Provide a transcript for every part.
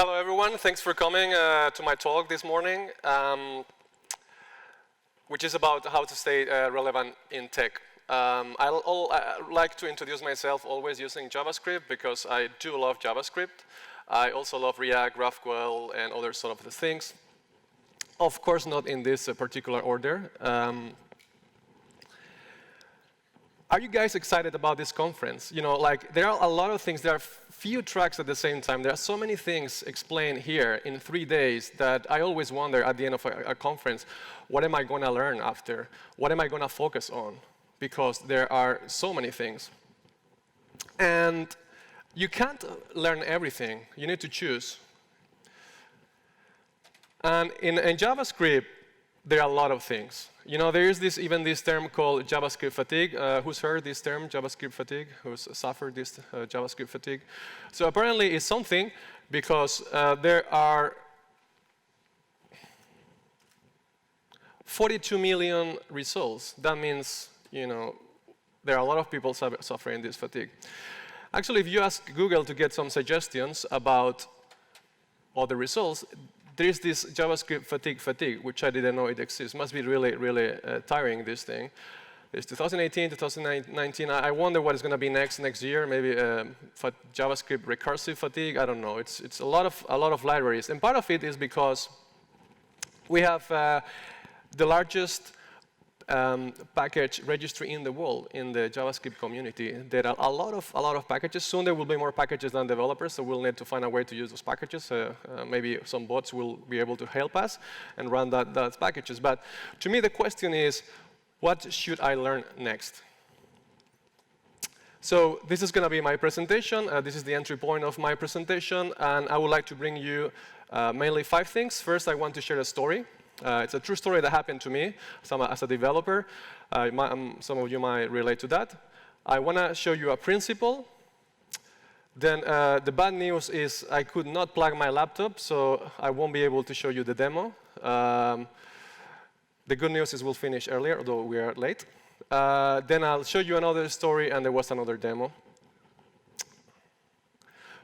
Hello, everyone. Thanks for coming to my talk this morning, which is about how to stay relevant in tech. I like to introduce myself always using JavaScript because I do love JavaScript. I also love React, GraphQL, and other sort of things. Of course, not in this particular order. Are you guys excited about this conference? You know, like, there are a lot of things. There are few tracks at the same time. There are so many things explained here in 3 days that I always wonder at the end of a conference, what am I going to learn after? What am I going to focus on? Because there are so many things. And you can't learn everything. You need to choose. And in JavaScript, there are a lot of things. You know, there is even this term called JavaScript fatigue. Who's heard this term, JavaScript fatigue? Who's suffered this JavaScript fatigue? So apparently it's something because there are 42 million results. That means, you know, there are a lot of people suffering this fatigue. Actually, if you ask Google to get some suggestions about all the results, there is this JavaScript fatigue, which I didn't know it exists. Must be really, really tiring, this thing. It's 2018, 2019. I wonder what is going to be next year. Maybe JavaScript recursive fatigue. I don't know. It's a lot of libraries, and part of it is because we have the largest package registry in the world in the JavaScript community. There are a lot of packages. Soon there will be more packages than developers, so we'll need to find a way to use those packages. Maybe some bots will be able to help us and run those packages. But to me, the question is, what should I learn next? So this is going to be my presentation. This is the entry point of my presentation, and I would like to bring you mainly 5 things. First, I want to share a story. It's a true story that happened to me as a developer. Some of you might relate to that. I want to show you a principle. Then the bad news is I could not plug my laptop, so I won't be able to show you the demo. The good news is we'll finish earlier, although we are late. Then I'll show you another story, and there was another demo.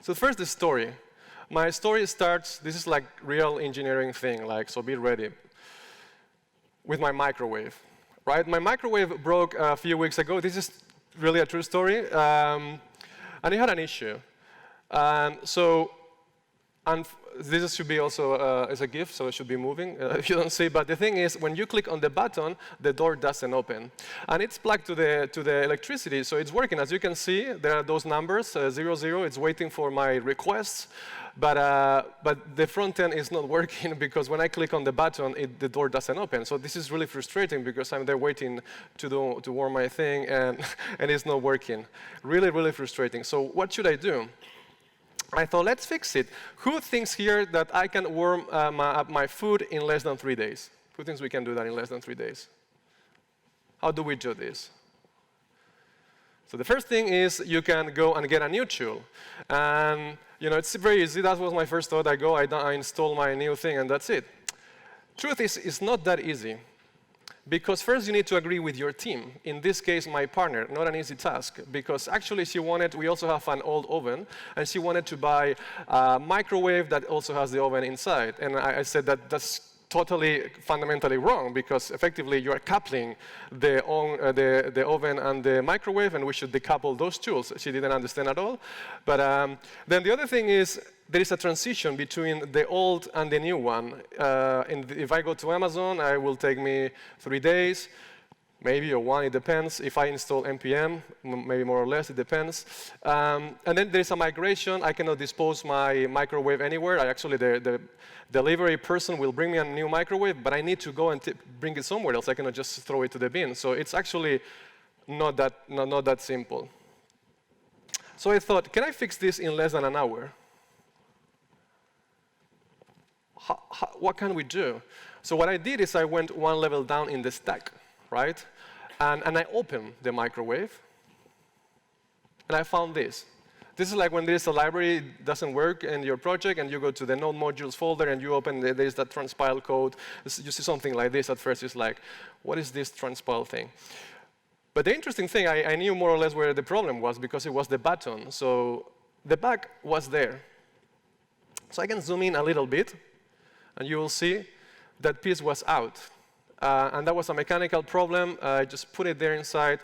So first, the story. My story starts, this is like real engineering thing, like, so be ready, with my microwave, right? My microwave broke a few weeks ago. This is really a true story. And it had an issue. This should be also as a GIF, so it should be moving if you don't see. But the thing is, when you click on the button, the door doesn't open. And it's plugged to the electricity, so it's working. As you can see, there are those numbers, 00. It's waiting for my requests. But the front end is not working because when I click on the button, the door doesn't open. So this is really frustrating because I'm there waiting to warm my thing, and it's not working. Really, really frustrating. So what should I do? I thought, let's fix it. Who thinks here that I can warm my food in less than 3 days? Who thinks we can do that in less than 3 days? How do we do this? So the first thing is you can go and get a new tool. And you know, it's very easy. That was my first thought. I install my new thing, and that's it. Truth is, it's not that easy. Because first you need to agree with your team. In this case, my partner, not an easy task. Because actually we also have an old oven, and she wanted to buy a microwave that also has the oven inside. And I said that's totally fundamentally wrong, because effectively you are coupling the oven and the microwave, and we should decouple those tools. She didn't understand at all. But then the other thing is, there is a transition between the old and the new one. If I go to Amazon, it will take me 3 days, maybe, or 1, it depends. If I install NPM, maybe more or less, it depends. And then there's a migration. I cannot dispose my microwave anywhere. The delivery person will bring me a new microwave, but I need to go and bring it somewhere else. I cannot just throw it to the bin. So it's actually not that simple. So I thought, can I fix this in less than an hour? What can we do? So what I did is I went 1 level down in the stack, right? And I opened the microwave, and I found this. This is like when there's a library that doesn't work in your project, and you go to the node modules folder, and you open, there's that transpile code. You see something like this at first. It's like, what is this transpile thing? But the interesting thing, I knew more or less where the problem was, because it was the button. So the bug was there. So I can zoom in a little bit, and you will see that piece was out. And that was a mechanical problem. I just put it there inside.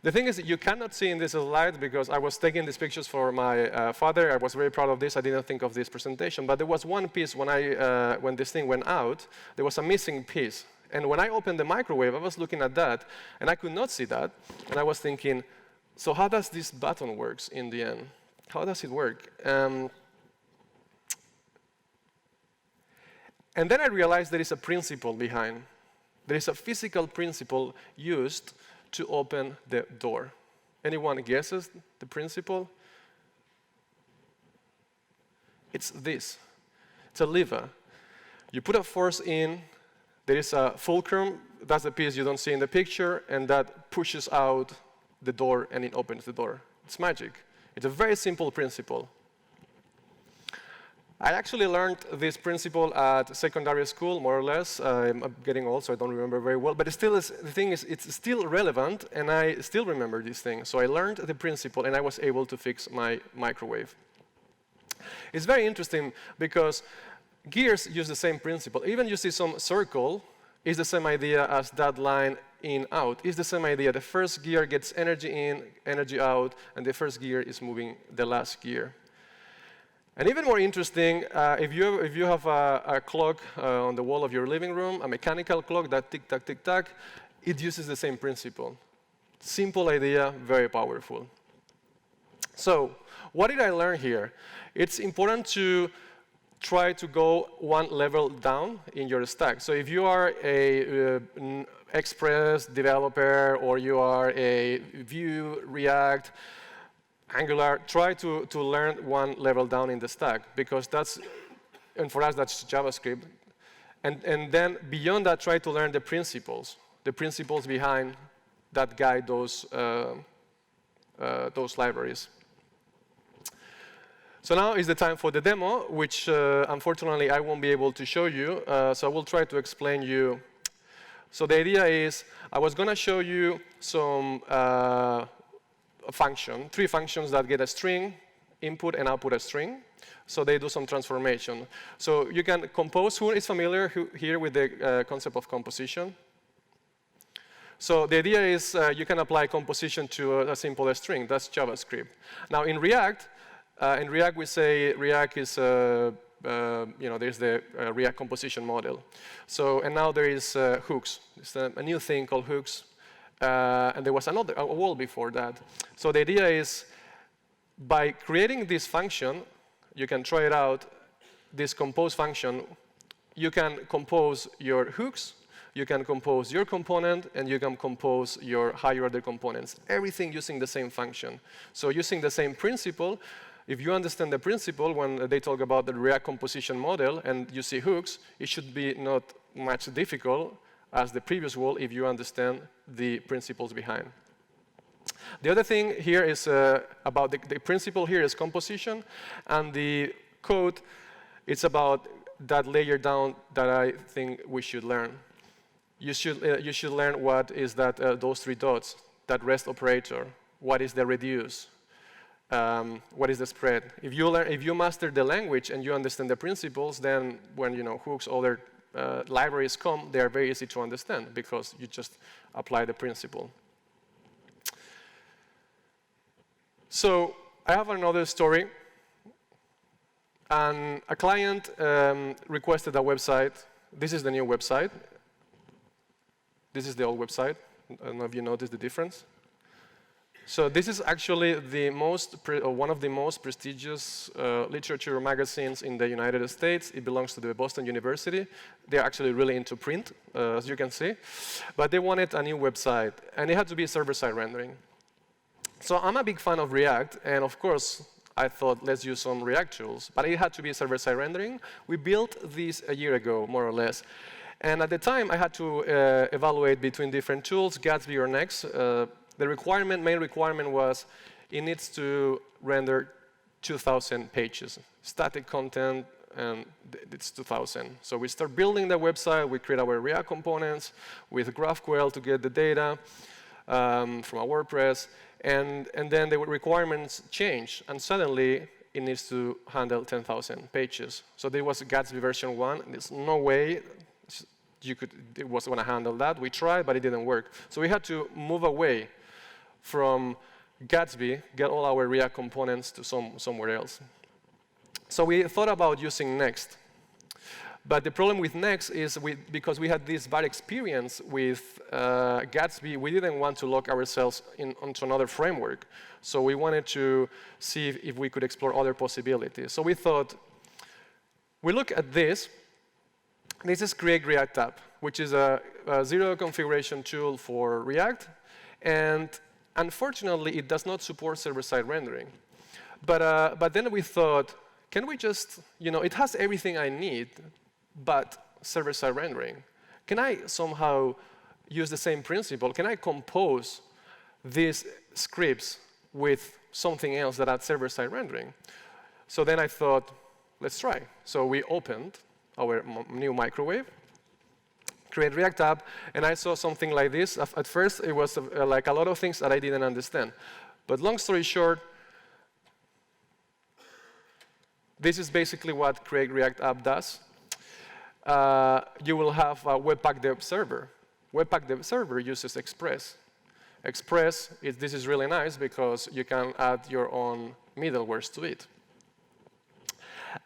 The thing is that you cannot see in this slide because I was taking these pictures for my father. I was very proud of this. I didn't think of this presentation. But there was one piece when this thing went out, there was a missing piece. And when I opened the microwave, I was looking at that, and I could not see that. And I was thinking, so how does this button work in the end? How does it work? And then I realized there is a principle behind. There is a physical principle used to open the door. Anyone guesses the principle? It's this. It's a lever. You put a force in, there is a fulcrum, that's the piece you don't see in the picture, and that pushes out the door and it opens the door. It's magic. It's a very simple principle. I actually learned this principle at secondary school, more or less. I'm getting old, so I don't remember very well. But the thing is, it's still relevant, and I still remember this thing. So I learned the principle, and I was able to fix my microwave. It's very interesting because gears use the same principle. Even you see some circle, it's the same idea as that line in, out. It's the same idea. The first gear gets energy in, energy out, and the first gear is moving the last gear. And even more interesting, if you have a clock on the wall of your living room, a mechanical clock that tick-tock, tick-tock, it uses the same principle. Simple idea, very powerful. So what did I learn here? It's important to try to go one level down in your stack. So if you are an Express developer or you are a Vue, React, Angular, try to learn one level down in the stack, because and for us, that's JavaScript. And then beyond that, try to learn the principles behind that guide those libraries. So now is the time for the demo, which unfortunately I won't be able to show you. So I will try to explain you. So the idea is I was going to show you some three functions that get a string, input and output a string. So they do some transformation. So you can compose. Who is familiar here with the concept of composition? So the idea is you can apply composition to a simple string. That's JavaScript. Now in React we say React is there's the React composition model. So and now there is hooks. It's a new thing called hooks. And there was a wall before that. So the idea is, by creating this function, you can try it out, this compose function, you can compose your hooks, you can compose your component, and you can compose your higher order components. Everything using the same function. So using the same principle, if you understand the principle when they talk about the React composition model and you see hooks, it should be not much difficult as the previous wall if you understand the principles behind. The other thing here is about the principle here is composition, and the code, it's about that layer down that I think we should learn. You should learn what is that those three dots, that rest operator, what is the reduce, what is the spread. If you master the language and you understand the principles, then when hooks, other libraries come, they are very easy to understand because you just apply the principle. So I have another story. And a client requested a website. This is the new website. This is the old website. I don't know if you noticed the difference. So this is actually one of the most prestigious literature magazines in the United States. It belongs to the Boston University. They're actually really into print, as you can see. But they wanted a new website, and it had to be server-side rendering. So I'm a big fan of React, and of course, I thought, let's use some React tools. But it had to be server-side rendering. We built this a year ago, more or less. And at the time, I had to evaluate between different tools, Gatsby or Next. The main requirement was it needs to render 2,000 pages, static content, and it's 2,000. So we start building the website. We create our React components with GraphQL to get the data from our WordPress. And then the requirements change. And suddenly, it needs to handle 10,000 pages. So there was Gatsby version 1. There's no way it was going to handle that. We tried, but it didn't work. So we had to move away from Gatsby, get all our React components to somewhere else. So we thought about using Next. But the problem with Next is because we had this bad experience with Gatsby, we didn't want to lock ourselves onto another framework. So we wanted to see if we could explore other possibilities. So we thought, we look at this. This is Create React App, which is a zero configuration tool for React. And unfortunately, it does not support server-side rendering. But then we thought, can we just, it has everything I need, but server-side rendering. Can I somehow use the same principle? Can I compose these scripts with something else that adds server-side rendering? So then I thought, let's try. So we opened our new microwave, Create React App, and I saw something like this. At first, it was like a lot of things that I didn't understand. But long story short, this is basically what Create React App does. You will have a Webpack Dev server. Webpack Dev server uses Express. Express, this is really nice because you can add your own middlewares to it.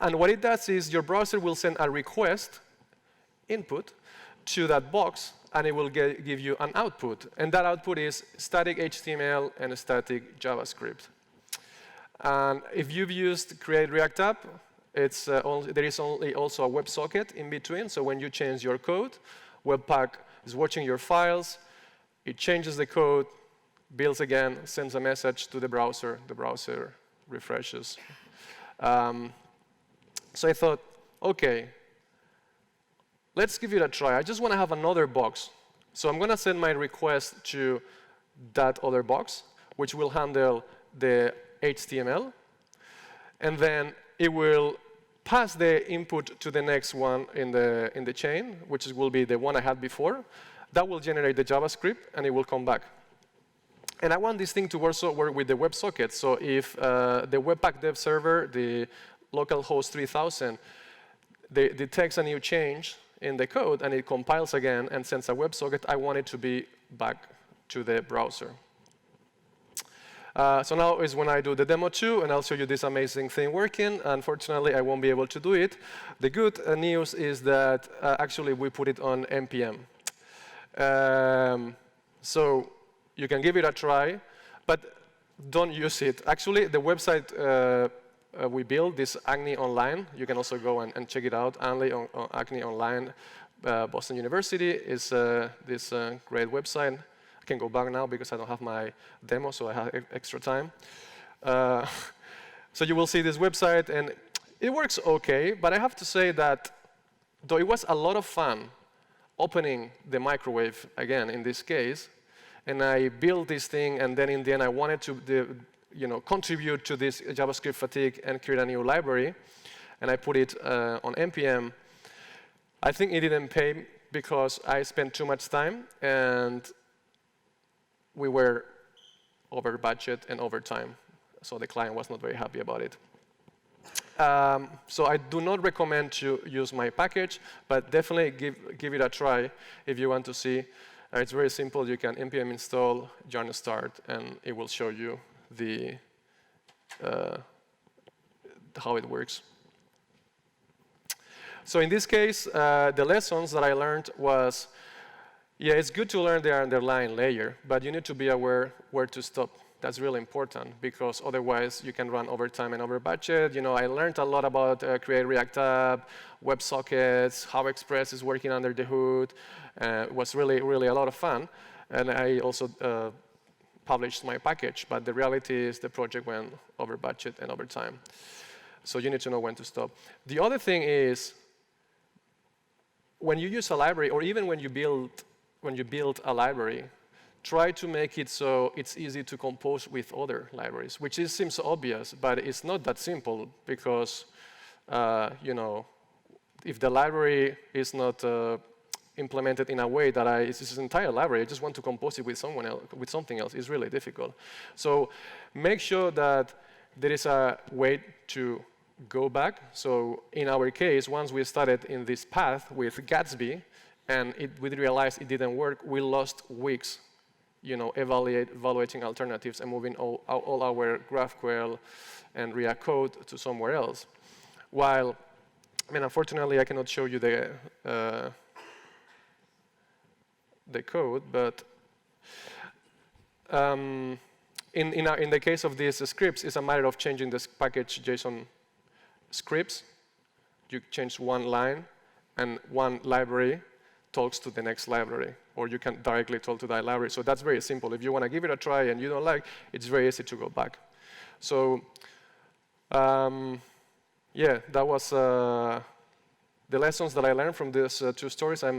And what it does is your browser will send a request input to that box, and it will give you an output. And that output is static HTML and static JavaScript. And if you've used Create React App, there is only also a WebSocket in between. So when you change your code, Webpack is watching your files. It changes the code, builds again, sends a message to the browser. The browser refreshes. So I thought, OK, let's give it a try. I just want to have another box. So I'm going to send my request to that other box, which will handle the HTML. And then it will pass the input to the next one in the chain, which will be the one I had before. That will generate the JavaScript, and it will come back. And I want this thing to also work with the WebSocket. So if the Webpack Dev server, the localhost 3000, detects a new change in the code, and it compiles again and sends a WebSocket, I want it to be back to the browser. So now is when I do the demo 2, and I'll show you this amazing thing working. Unfortunately, I won't be able to do it. The good news is that actually we put it on NPM. So you can give it a try, but don't use it. Actually, the website we built, this Agni Online, you can also go and check it out. Agni Online, Boston University is this great website. I can go back now because I don't have my demo, so I have extra time. So you will see this website, and it works OK. But I have to say that though it was a lot of fun opening the microwave, again, in this case, and I built this thing, and then in the end, I wanted to contribute to this JavaScript fatigue and create a new library, and I put it on NPM. I think it didn't pay because I spent too much time, and we were over budget and over time. So the client was not very happy about it. So I do not recommend to use my package, but definitely give it a try if you want to see. It's very simple. You can npm install yarn start, and it will show you how it works. So in this case, the lessons that I learned was, yeah, it's good to learn the underlying layer, but you need to be aware where to stop. That's really important, because otherwise you can run over time and over budget. I learned a lot about Create React App, WebSockets, how Express is working under the hood. It was really, really a lot of fun. And I also published my package, but the reality is the project went over budget and over time. So you need to know when to stop. The other thing is, when you use a library, or even when you build a library, try to make it so it's easy to compose with other libraries, which seems obvious, but it's not that simple, because if the library is not implemented in a way that it's this entire library, I just want to compose it with someone else, with something else, it's really difficult. So make sure that there is a way to go back. So in our case, once we started in this path with Gatsby, and we realized it didn't work, we lost weeks, evaluating alternatives and moving all our GraphQL and React code to somewhere else. While, unfortunately, I cannot show you the code, but in the case of these scripts, it's a matter of changing this package JSON scripts. You change one line, and one library talks to the next library, or you can directly talk to that library. So that's very simple. If you want to give it a try and you don't like, it's very easy to go back. So yeah, that was the lessons that I learned from these two stories. I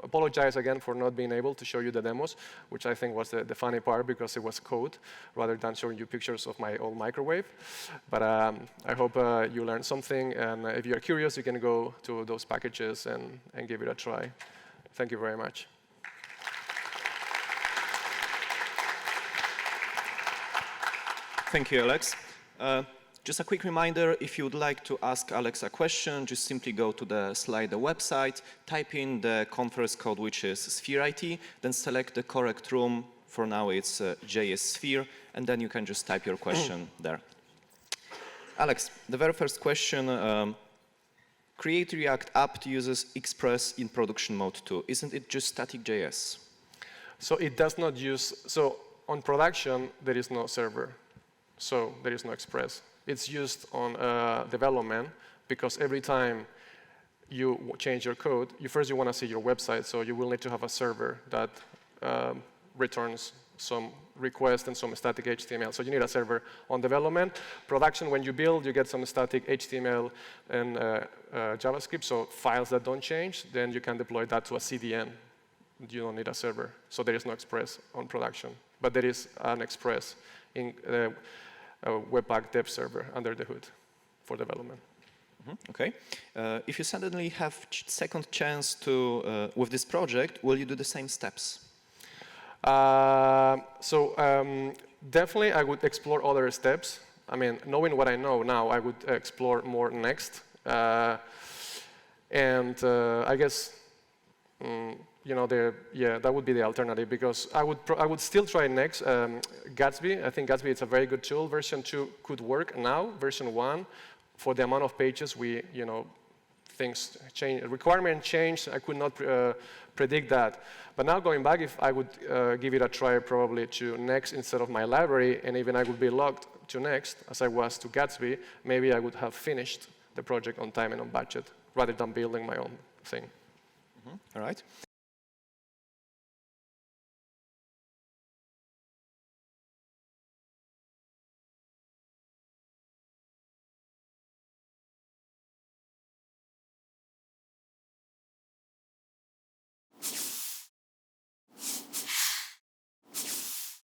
apologize again for not being able to show you the demos, which I think was the funny part because it was code rather than showing you pictures of my old microwave. But I hope you learned something. And if you're curious, you can go to those packages and give it a try. Thank you very much. Thank you, Alex. Just a quick reminder, if you would like to ask Alex a question, just simply go to the Slido website, type in the conference code, which is Sphere IT, then select the correct room. For now, it's JS Sphere, and then you can just type your question there. Alex, the very first question, Create React app uses Express in production mode too. Isn't it just static JS? So it does not use, so on production, there is no server. So there is no Express. It's used on development because every time you change your code, you want to see your website, so you will need to have a server that returns some request and some static HTML. So you need a server on development. Production, when you build, you get some static HTML and JavaScript, so files that don't change. Then you can deploy that to a CDN. You don't need a server. So there is no Express on production. But there is an Express in a Webpack dev server under the hood for development. Okay. If you suddenly have second chance to with this project, will you do the same steps? Definitely I would explore other steps. Knowing what I know now, I would explore more next. I guess that would be the alternative because I would still try next Gatsby. I think Gatsby is a very good tool. Version 2 could work now. Version 1, for the amount of pages things change, requirement changed. I could not predict that. But now going back, if I would give it a try probably to Next instead of my library, and even I would be logged to Next as I was to Gatsby, maybe I would have finished the project on time and on budget rather than building my own thing. All right.